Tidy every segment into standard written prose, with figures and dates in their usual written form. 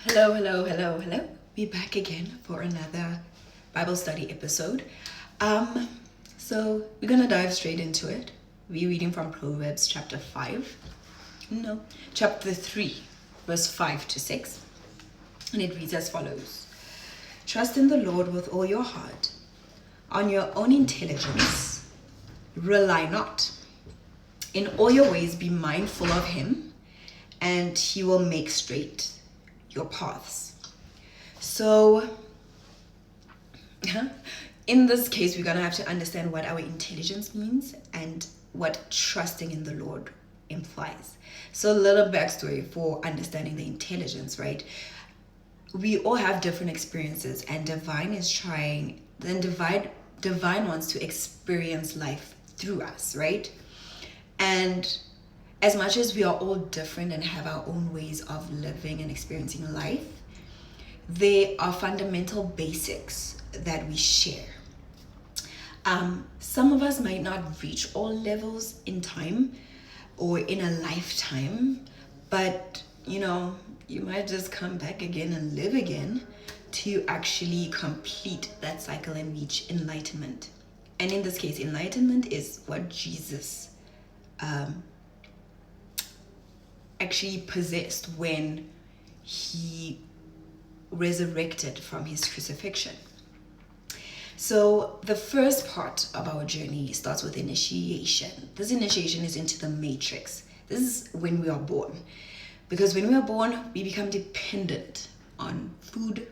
Hello, hello, hello, hello. We're back again for another Bible study episode. Um, so we're gonna dive straight into it. We're reading from Proverbs chapter 5. No, chapter 3, verse 5 to 6. And it reads as follows. Trust in the Lord with all your heart. On your own intelligence, rely not. In all your ways be mindful of him, and he will make straight your paths. So, in this case, we're going to have to understand what our intelligence means and what trusting in the Lord implies. So, a little backstory for understanding the intelligence, right? We all have different experiences, and divine wants to experience life through us, right? And as much as we are all different and have our own ways of living and experiencing life, there are fundamental basics that we share. Some of us might not reach all levels in time or in a lifetime, but you might just come back again and live again to actually complete that cycle and reach enlightenment. And in this case, enlightenment is what Jesus actually possessed when he resurrected from his crucifixion. So the first part of our journey starts with initiation. This initiation is into the matrix. This is when we are born. Because when we are born, we become dependent on food,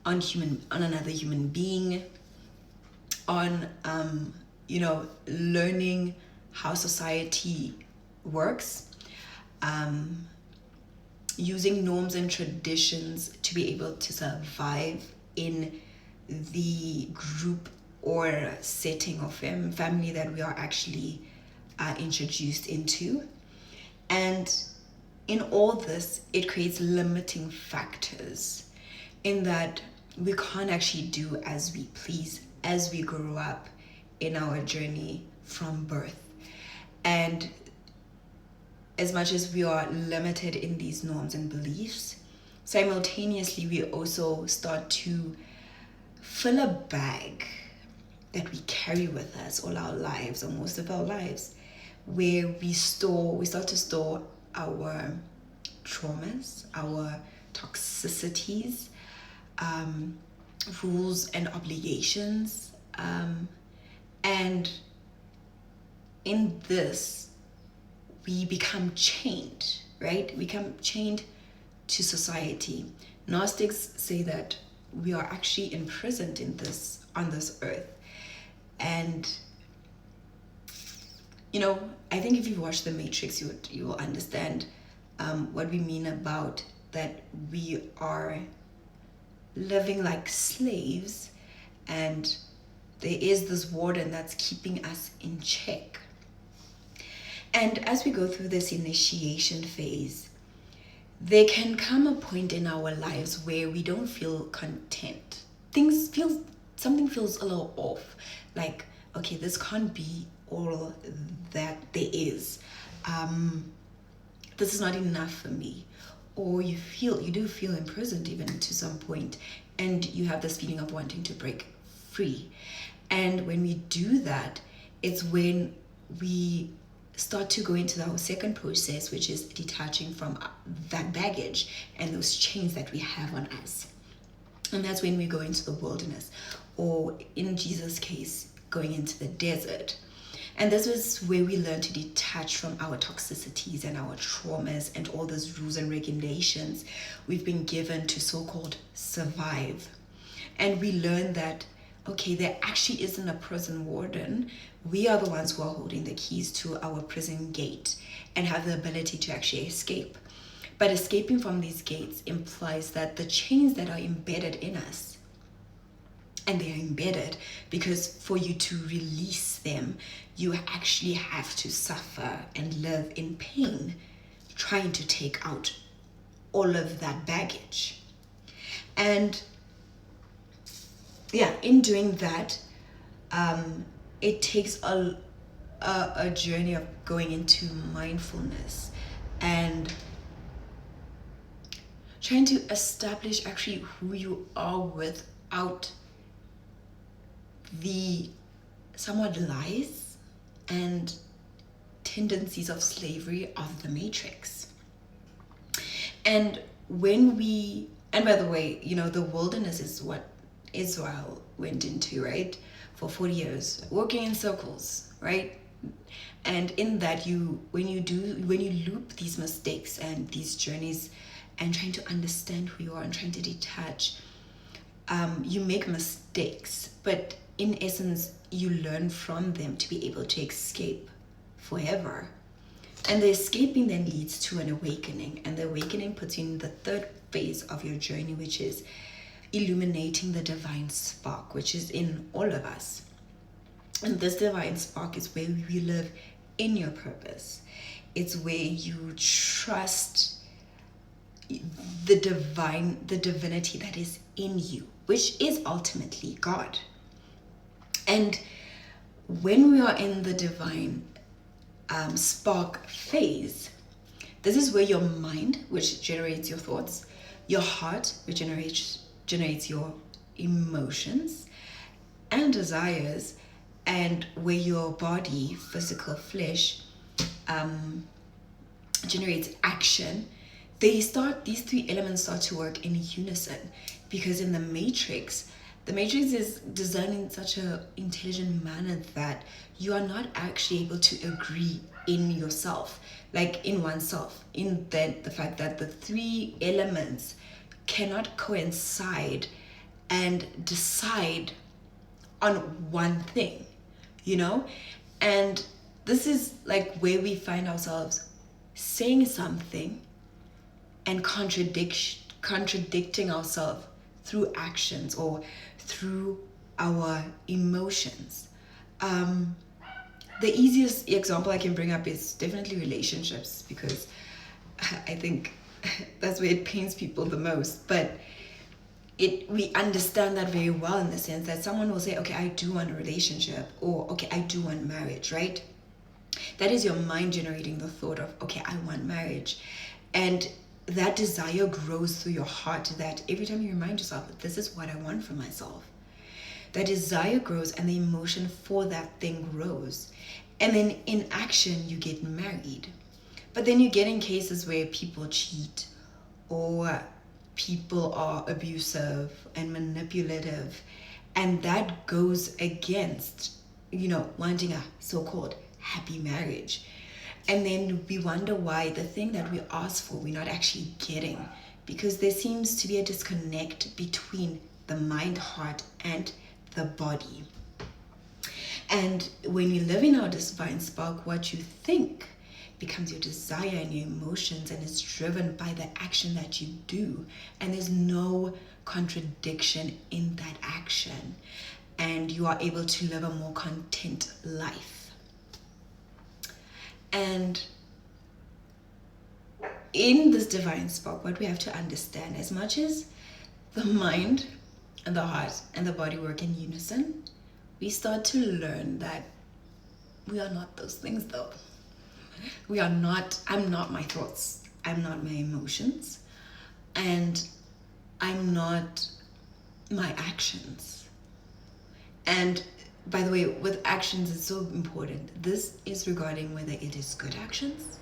on another human being, on learning how society works, using norms and traditions to be able to survive in the group or setting of family that we are actually introduced into. And in all this, it creates limiting factors in that we can't actually do as we please as we grow up in our journey from birth. And as much as we are limited in these norms and beliefs, simultaneously we also start to fill a bag that we carry with us all our lives, or most of our lives, where we start to store our traumas, our toxicities, rules and obligations, and in this we become chained, right? We become chained to society. Gnostics say that we are actually imprisoned on this earth. And I think if you watch The Matrix, you will understand what we mean about that we are living like slaves, and there is this warden that's keeping us in check. And as we go through this initiation phase, there can come a point in our lives where we don't feel content. Something feels a little off. Like, okay, this can't be all that there is. This is not enough for me. Or you do feel imprisoned even to some point, and you have this feeling of wanting to break free. And when we do that, it's when we start to go into our second process, which is detaching from that baggage and those chains that we have on us. And that's when we go into the wilderness, or in Jesus' case, going into the desert. And this is where we learn to detach from our toxicities and our traumas and all those rules and regulations we've been given to so-called survive. And we learn that, okay, there actually isn't a prison warden. We are the ones who are holding the keys to our prison gate and have the ability to actually escape. But escaping from these gates implies that the chains that are embedded in us, and they are embedded because for you to release them, you actually have to suffer and live in pain, trying to take out all of that baggage. And in doing that, it takes a journey of going into mindfulness and trying to establish actually who you are without the somewhat lies and tendencies of slavery of the matrix. And by the way, the wilderness is what Israel went into, right? For 40 years, walking in circles, right? And in that, when you loop these mistakes and these journeys and trying to understand who you are and trying to detach, you make mistakes, but in essence, you learn from them to be able to escape forever. And the escaping then leads to an awakening, and the awakening puts you in the third phase of your journey, which is illuminating the divine spark, which is in all of us. And this divine spark is where you live in your purpose. It's where you trust the divinity that is in you, which is ultimately God. And when we are in the divine spark phase, this is where your mind, which generates your thoughts, your heart, which generates your emotions and desires, and where your body, physical flesh, generates action. These three elements start to work in unison, because in the matrix is designed in such an intelligent manner that you are not actually able to agree in yourself, like in oneself, in the fact that the three elements cannot coincide and decide on one thing, and this is like where we find ourselves saying something and contradicting ourselves through actions or through our emotions. The easiest example I can bring up is definitely relationships, because I think that's where it pains people the most. But we understand that very well, in the sense that someone will say, okay, I do want a relationship, or okay, I do want marriage, right? That is your mind generating the thought of, okay, I want marriage. And that desire grows through your heart, that every time you remind yourself that this is what I want for myself, that desire grows and the emotion for that thing grows. And then in action, you get married. But then you get in cases where people cheat, or people are abusive and manipulative, and that goes against, wanting a so-called happy marriage. And then we wonder why the thing that we ask for, we're not actually getting, because there seems to be a disconnect between the mind, heart, and the body. And when you live in our divine spark, what you think becomes your desire and your emotions, and is driven by the action that you do. And there's no contradiction in that action. And you are able to live a more content life. And in this divine spark, what we have to understand, as much as the mind and the heart and the body work in unison, we start to learn that we are not those things, though. I'm not my thoughts. I'm not my emotions. And I'm not my actions. And by the way, with actions, it's so important. This is regarding whether it is good actions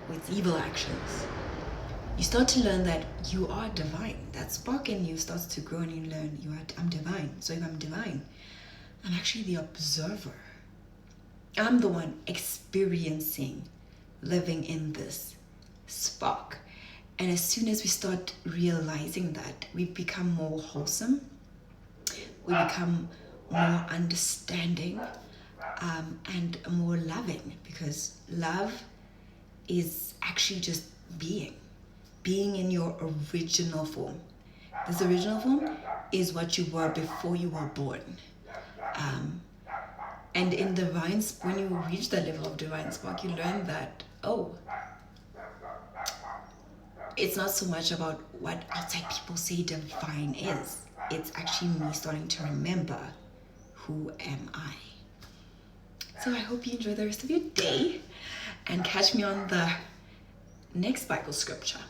or it's evil actions. You start to learn that you are divine. That spark in you starts to grow, and you learn I'm divine. So if I'm divine, I'm actually the observer. I'm the one experiencing, living in this spark. And as soon as we start realizing that, we become more wholesome, we become more understanding, and more loving, because love is actually just being in your original form. This original form is what you were before you were born. And in when you reach that level of divine spark, you learn that, it's not so much about what outside people say divine is. It's actually me starting to remember, who am I? So I hope you enjoy the rest of your day, and catch me on the next Bible scripture.